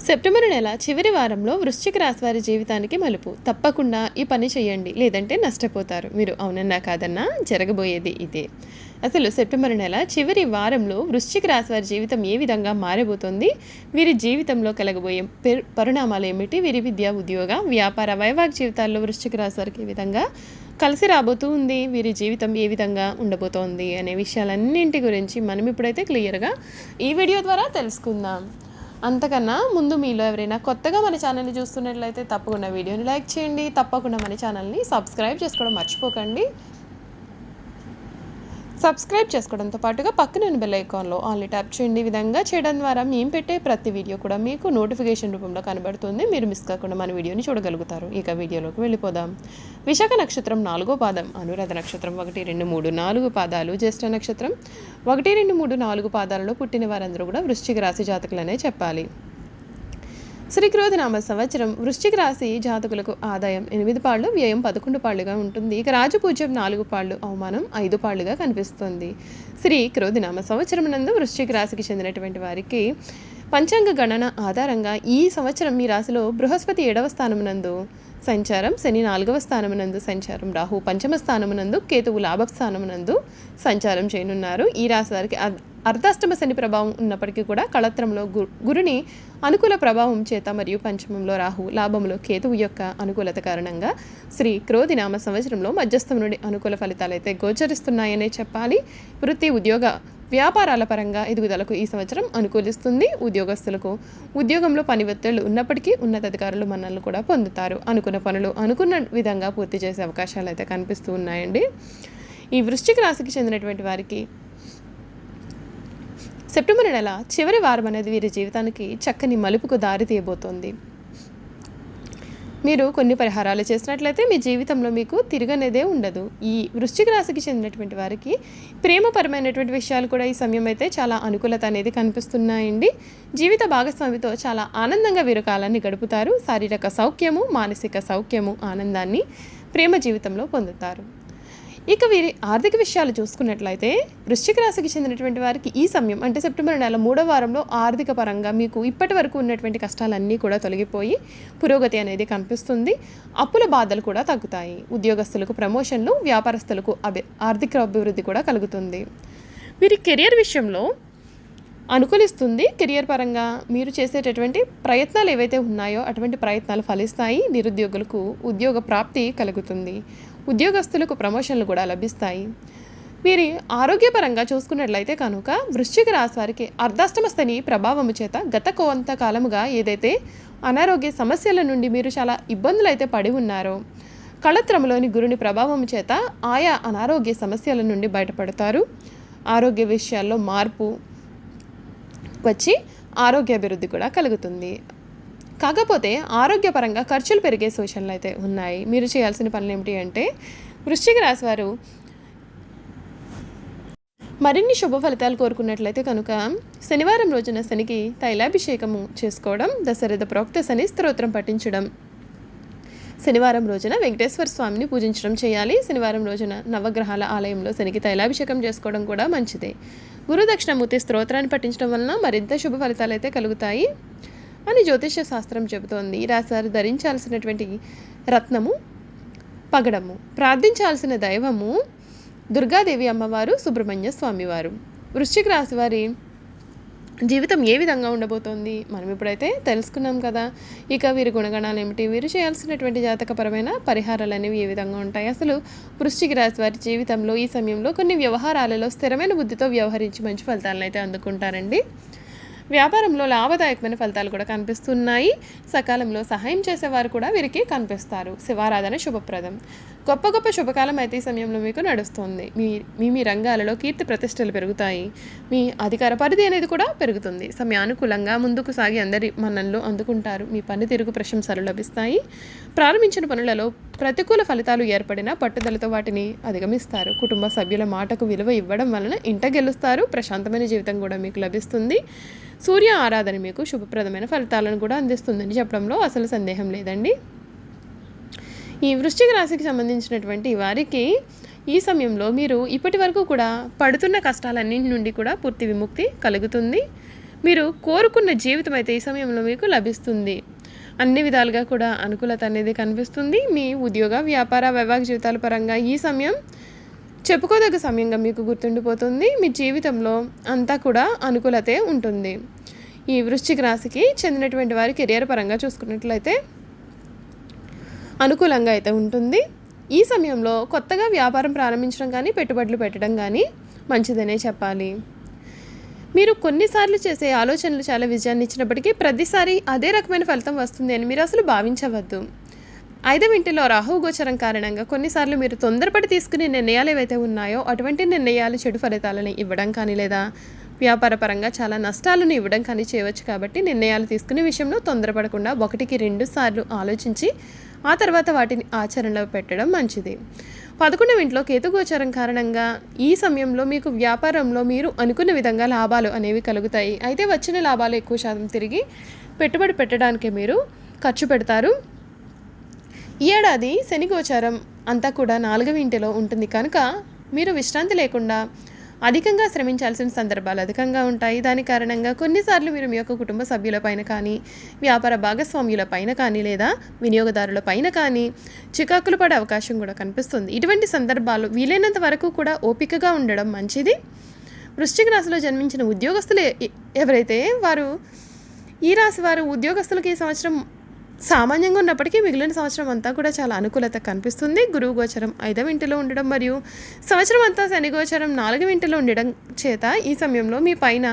September నెల చివరి వారంలో వృశ్చిక రాశి వారి జీవితానికి మలుపు. తప్పకుండా ఈ పని చేయండి, లేదంటే నష్టపోతారు. మీరు అవునన్నా కాదన్నా జరగబోయేది ఇదే. అసలు సెప్టెంబర్ నెల చివరి వారంలో వృశ్చిక రాశి వారి జీవితం ఏ విధంగా మారబోతోంది, వీరి జీవితంలో కలగబోయే పరిణామాలు ఏమిటి, వీరి విద్య, ఉద్యోగ, వ్యాపార, వైవాహిక జీవితాల్లో వృశ్చిక రాశి వారికి ఏ విధంగా కలిసి రాబోతూ ఉంది, వీరి జీవితం ఏ విధంగా ఉండబోతోంది అనే విషయాలన్నింటి గురించి మనం ఇప్పుడైతే క్లియర్గా ఈ వీడియో ద్వారా తెలుసుకుందాం. అంతకన్నా ముందు మీలో ఎవరైనా కొత్తగా మన ఛానల్ని చూస్తున్నట్లయితే తప్పకుండా వీడియోని లైక్ చేయండి, తప్పకుండా మన ఛానల్ని సబ్స్క్రైబ్ చేసుకోవడం మర్చిపోకండి. సబ్స్క్రైబ్ చేసుకోవడంతో పాటుగా పక్కన బెల్ ఐకాన్లో ఆన్లీ ట్యాప్ చేయండి. ఈ విధంగా చేయడం ద్వారా మేము పెట్టే ప్రతి వీడియో కూడా మీకు నోటిఫికేషన్ రూపంలో కనబడుతుంది. మీరు మిస్ కాకుండా మన వీడియోని చూడగలుగుతారు. ఇక వీడియోలోకి వెళ్ళిపోదాం. విశాఖ నక్షత్రం 4వ పాదం, అనురాధ నక్షత్రం 1, 2, 3, 4 పాదాలు, జ్యేష్ఠ నక్షత్రం 1, 2, 3, 4 పాదాలలో పుట్టిన వారందరూ కూడా వృశ్చిక రాశి జాతకులనే చెప్పాలి. శ్రీక్రోధనామ సంవత్సరం వృశ్చిక రాశి జాతకులకు ఆదాయం 8 పాళ్ళు, వ్యయం 11 పాళ్ళుగా ఉంటుంది. ఇక రాజపూజ్యం 4 పాళ్ళు, అవమానం 5 పాళ్ళుగా కనిపిస్తుంది. శ్రీక్రోధనామ సంవత్సరం నందు వృశ్చిక రాశికి చెందినటువంటి వారికి పంచాంగ గణన ఆధారంగా ఈ సంవత్సరం మీ రాశిలో బృహస్పతి 7వ స్థానమునందు సంచారం, శని 4వ స్థానమునందు సంచారం, రాహు 5వ స్థానమునందు, కేతువు లాభ స్థానమునందు సంచారం చేయనున్నారు. ఈ రాశి వారికి అర్ధాష్టమ శని ప్రభావం ఉన్నప్పటికీ కూడా కళత్రంలో గురుని అనుకూల ప్రభావం చేత మరియు పంచమంలో రాహు, లాభంలో కేతువు యొక్క అనుకూలత కారణంగా శ్రీ క్రోధినామ సంవత్సరంలో మధ్యస్థం నుండి అనుకూల ఫలితాలు అయితే గోచరిస్తున్నాయనే చెప్పాలి. వృత్తి, ఉద్యోగ, వ్యాపారాల పరంగా ఎదుగుదలకు ఈ సంవత్సరం అనుకూలిస్తుంది. ఉద్యోగస్తులకు ఉద్యోగంలో పని ఒత్తిళ్లు ఉన్నప్పటికీ ఉన్నతాధికారులు మన్ననలు కూడా పొందుతారు. అనుకున్న పనులు అనుకున్న విధంగా పూర్తి చేసే అవకాశాలు అయితే కనిపిస్తూ ఉన్నాయండి. ఈ వృశ్చిక రాశికి చెందినటువంటి వారికి సెప్టెంబర్ నెల చివరి వారం అనేది వీరి జీవితానికి చక్కని మలుపుకు దారి తీయబోతోంది. మీరు కొన్ని పరిహారాలు చేసినట్లయితే మీ జీవితంలో మీకు తిరగనేదే ఉండదు. ఈ వృశ్చిక రాశికి చెందినటువంటి వారికి ప్రేమపరమైనటువంటి విషయాలు కూడా ఈ సమయం అయితే చాలా అనుకూలత అనేది కనిపిస్తున్నాయండి. జీవిత భాగస్వామితో చాలా ఆనందంగా వీరు కాలాన్ని గడుపుతారు. శారీరక సౌఖ్యము, మానసిక సౌఖ్యము, ఆనందాన్ని ప్రేమ జీవితంలో పొందుతారు. ఇక వీరి ఆర్థిక విషయాలు చూసుకున్నట్లయితే వృశ్చిక రాశికి చెందినటువంటి వారికి ఈ సమయం అంటే సెప్టెంబర్ నెల 3వ వారంలో ఆర్థిక పరంగా మీకు ఇప్పటి వరకు ఉన్నటువంటి కష్టాలన్నీ కూడా తొలగిపోయి పురోగతి అనేది కనిపిస్తుంది. అప్పుల బాధలు కూడా తగ్గుతాయి. ఉద్యోగస్తులకు ప్రమోషన్లు, వ్యాపారస్తులకు ఆర్థిక అభివృద్ధి కూడా కలుగుతుంది. వీరి కెరియర్ విషయంలో అనుకూలిస్తుంది. కెరియర్ పరంగా మీరు చేసేటటువంటి ప్రయత్నాలు ఏవైతే ఉన్నాయో అటువంటి ప్రయత్నాలు ఫలిస్తాయి. నిరుద్యోగులకు ఉద్యోగ ప్రాప్తి కలుగుతుంది. ఉద్యోగస్తులకు ప్రమోషన్లు కూడా లభిస్తాయి. వీరి ఆరోగ్యపరంగా చూసుకున్నట్లయితే కనుక వృశ్చిక రాశి వారికి అర్ధాష్టమ శని ప్రభావము చేత గత కొంతకాలముగా ఏదైతే అనారోగ్య సమస్యల నుండి మీరు చాలా ఇబ్బందులు అయితే పడి ఉన్నారో, కళత్రములోని గురుని ప్రభావము చేత ఆయా అనారోగ్య సమస్యల నుండి బయటపడతారు. ఆరోగ్య విషయాల్లో మార్పు వచ్చి ఆరోగ్యాభివృద్ధి కూడా కలుగుతుంది. కాకపోతే ఆరోగ్యపరంగా ఖర్చులు పెరిగే సూచనలు అయితే ఉన్నాయి. మీరు చేయాల్సిన పనులు ఏమిటి అంటే వృశ్చిక రాశి వారు మరిన్ని శుభ ఫలితాలు కోరుకున్నట్లయితే కనుక శనివారం రోజున శనికి తైలాభిషేకము చేసుకోవడం, దశరథ ప్రోక్త శని స్తోత్రం పఠించడం, శనివారం రోజున వెంకటేశ్వర స్వామిని పూజించడం చేయాలి. శనివారం రోజున నవగ్రహాల ఆలయంలో శనికి తైలాభిషేకం చేసుకోవడం కూడా మంచిదే. గురు దక్షిణమూర్తి స్తోత్రాన్ని పఠించడం వలన మరింత శుభ ఫలితాలు అయితే కలుగుతాయి అని జ్యోతిష్య శాస్త్రం చెబుతోంది. ఈ రాశివారు ధరించాల్సినటువంటి రత్నము పగడము, ప్రార్థించాల్సిన దైవము దుర్గాదేవి అమ్మవారు, సుబ్రహ్మణ్య స్వామివారు. వృశ్చిక రాశి వారి జీవితం ఏ విధంగా ఉండబోతోంది మనం ఇప్పుడైతే తెలుసుకున్నాం కదా. ఇక వీరి గుణగణాలు ఏమిటి, వీరు చేయాల్సినటువంటి జాతకపరమైన పరిహారాలు అనేవి ఏ విధంగా ఉంటాయి, అసలు వృశ్చిక రాశి వారి జీవితంలో ఈ సమయంలో కొన్ని వ్యవహారాలలో స్థిరమైన బుద్ధితో వ్యవహరించి మంచి ఫలితాలను అయితే అందుకుంటారండి. వ్యాపారంలో లాభదాయకమైన ఫలితాలు కూడా కనిపిస్తున్నాయి. సకాలంలో సహాయం చేసేవారు కూడా వీరికి కనిపిస్తారు. శివారాధన శుభప్రదం. గొప్ప గొప్ప శుభకాలం అయితే ఈ సమయంలో మీకు నడుస్తుంది. మీ రంగాలలో కీర్తి ప్రతిష్టలు పెరుగుతాయి. మీ అధికార పరిధి అనేది కూడా పెరుగుతుంది. సమయానుకూలంగా ముందుకు సాగి అందరి మన్ననలు అందుకుంటారు. మీ పనితీరుకు ప్రశంసలు లభిస్తాయి. ప్రారంభించిన పనులలో ప్రతికూల ఫలితాలు ఏర్పడిన పట్టుదలతో వాటిని అధిగమిస్తారు. కుటుంబ సభ్యుల మాటకు విలువ ఇవ్వడం వలన ఇంట గెలుస్తారు. ప్రశాంతమైన జీవితం కూడా మీకు లభిస్తుంది. సూర్య ఆరాధన మీకు శుభప్రదమైన ఫలితాలను కూడా అందిస్తుందని చెప్పడంలో అసలు సందేహం లేదండి. ఈ వృశ్చిక రాశికి సంబంధించినటువంటి వారికి ఈ సమయంలో మీరు ఇప్పటి వరకు కూడా పడుతున్న కష్టాలన్నింటి నుండి కూడా పూర్తి విముక్తి కలుగుతుంది. మీరు కోరుకున్న జీవితం అయితే ఈ సమయంలో మీకు లభిస్తుంది. అన్ని విధాలుగా కూడా అనుకూలత అనేది కనిపిస్తుంది. మీ ఉద్యోగ, వ్యాపార, వైవాహిక జీవితాల పరంగా ఈ సమయం చెప్పుకోదగ్గ సమయంగా మీకు గుర్తుండిపోతుంది. మీ జీవితంలో అంతా కూడా అనుకూలతే ఉంటుంది. ఈ వృశ్చిక రాశికి చెందినటువంటి వారి కెరియర్ పరంగా చూసుకున్నట్లయితే అనుకూలంగా అయితే ఉంటుంది. ఈ సమయంలో కొత్తగా వ్యాపారం ప్రారంభించడం కానీ, పెట్టుబడులు పెట్టడం కానీ మంచిదనే చెప్పాలి. మీరు కొన్నిసార్లు చేసే ఆలోచనలు చాలా విజయాన్ని ఇచ్చినప్పటికీ ప్రతిసారి అదే రకమైన ఫలితం వస్తుంది అని మీరు అసలు భావించవద్దు. 5వ ఇంటిలో రాహువు గోచరం కారణంగా కొన్నిసార్లు మీరు తొందరపడి తీసుకునే నిర్ణయాలు ఏవైతే ఉన్నాయో అటువంటి నిర్ణయాలు చెడు ఫలితాలను ఇవ్వడం కానీ లేదా వ్యాపార పరంగా చాలా నష్టాలను ఇవ్వడం కానీ చేయవచ్చు. కాబట్టి నిర్ణయాలు తీసుకునే విషయంలో తొందరపడకుండా 1కి 2 సార్లు ఆలోచించి ఆ తర్వాత వాటిని ఆచరణలో పెట్టడం మంచిది. 11వ ఇంట్లో కేతు గోచరం కారణంగా ఈ సమయంలో మీకు వ్యాపారంలో మీరు అనుకున్న విధంగా లాభాలు అనేవి కలుగుతాయి. అయితే వచ్చిన లాభాలు ఎక్కువ శాతం తిరిగి పెట్టుబడి పెట్టడానికే మీరు ఖర్చు పెడతారు. ఈ ఏడాది శని గోచారం అంతా కూడా 4వ ఇంటిలో ఉంటుంది కనుక మీరు విశ్రాంతి లేకుండా అధికంగా శ్రమించాల్సిన సందర్భాలు అధికంగా ఉంటాయి. దాని కారణంగా కొన్నిసార్లు మీరు మీ యొక్క కుటుంబ సభ్యులపైన కానీ, వ్యాపార భాగస్వామ్యులపైన కానీ లేదా వినియోగదారులపైన కానీ చికాకులు పడే అవకాశం కూడా కనిపిస్తుంది. ఇటువంటి సందర్భాలు వీలైనంత వరకు కూడా ఓపికగా ఉండడం మంచిది. వృశ్చిక రాశిలో జన్మించిన ఉద్యోగస్తులు ఎవరైతే వారు ఈ రాశి వారు ఉద్యోగస్తులకి ఈ సంవత్సరం సామాన్యంగా ఉన్నప్పటికీ మిగిలిన సంవత్సరం అంతా కూడా చాలా అనుకూలత కనిపిస్తుంది. గురువు గోచరం 5వ ఇంటిలో ఉండడం మరియు సంవత్సరం అంతా శని గోచరం 4వ ఇంటిలో ఉండడం చేత ఈ సమయంలో మీ పైన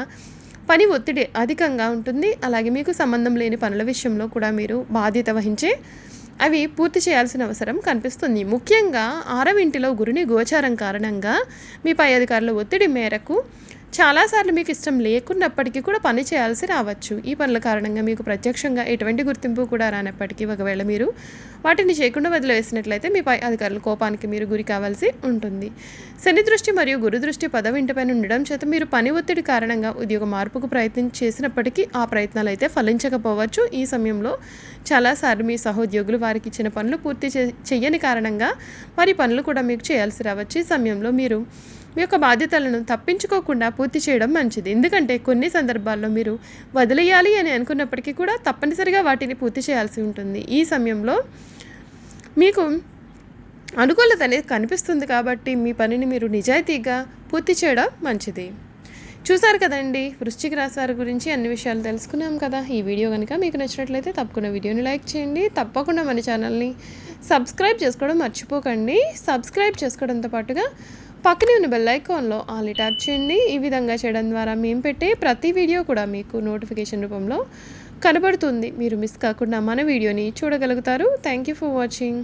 పని ఒత్తిడి అధికంగా ఉంటుంది. అలాగే మీకు సంబంధం లేని పనుల విషయంలో కూడా మీరు బాధ్యత వహించే అవి పూర్తి చేయాల్సిన అవసరం కనిపిస్తుంది. ముఖ్యంగా 6వ ఇంటిలో గురుని గోచారం కారణంగా మీ పై అధికారుల ఒత్తిడి మేరకు చాలాసార్లు మీకు ఇష్టం లేకున్నప్పటికీ కూడా పని చేయాల్సి రావచ్చు. ఈ పనుల కారణంగా మీకు ప్రత్యక్షంగా ఎటువంటి గుర్తింపు కూడా రానప్పటికీ ఒకవేళ మీరు వాటిని చేయకుండా వదిలివేసినట్లయితే మీ పై అధికారుల కోపానికి మీరు గురి కావాల్సి ఉంటుంది. శని దృష్టి మరియు గురు దృష్టి 10వ ఇంటిపైన ఉండడం చేత మీరు పని ఒత్తిడి కారణంగా ఉద్యోగ మార్పుకు ప్రయత్నం చేసినప్పటికీ ఆ ప్రయత్నాలు అయితే ఫలించకపోవచ్చు. ఈ సమయంలో చాలాసార్లు మీ సహోద్యోగులు వారికి ఇచ్చిన పనులు పూర్తి చెయ్యని కారణంగా వారి పనులు కూడా మీకు చేయాల్సి రావచ్చు. ఈ సమయంలో మీరు మీ యొక్క బాధ్యతలను తప్పించుకోకుండా పూర్తి చేయడం మంచిది. ఎందుకంటే కొన్ని సందర్భాల్లో మీరు వదిలేయాలి అని అనుకున్నప్పటికీ కూడా తప్పనిసరిగా వాటిని పూర్తి చేయాల్సి ఉంటుంది. ఈ సమయంలో మీకు అనుకూలత అనేది కనిపిస్తుంది కాబట్టి మీ పనిని మీరు నిజాయితీగా పూర్తి చేయడం మంచిది. చూసారు కదండి, వృశ్చిక రాశి వారి గురించి అన్ని విషయాలు తెలుసుకున్నాం కదా. ఈ వీడియో కనుక మీకు నచ్చినట్లయితే తప్పకుండా వీడియోని లైక్ చేయండి. తప్పకుండా మన ఛానల్ని సబ్స్క్రైబ్ చేసుకోవడం మర్చిపోకండి. సబ్స్క్రైబ్ చేసుకోవడంతో పాటుగా పక్కనే ఉన్న బెల్ ఐకాన్లో ఆల్ ట్యాప్ చేయండి. ఈ విధంగా చేయడం ద్వారా మేము పెట్టే ప్రతి వీడియో కూడా మీకు నోటిఫికేషన్ రూపంలో కనబడుతుంది. మీరు మిస్ కాకుండా మన వీడియోని చూడగలుగుతారు. Thank you for watching.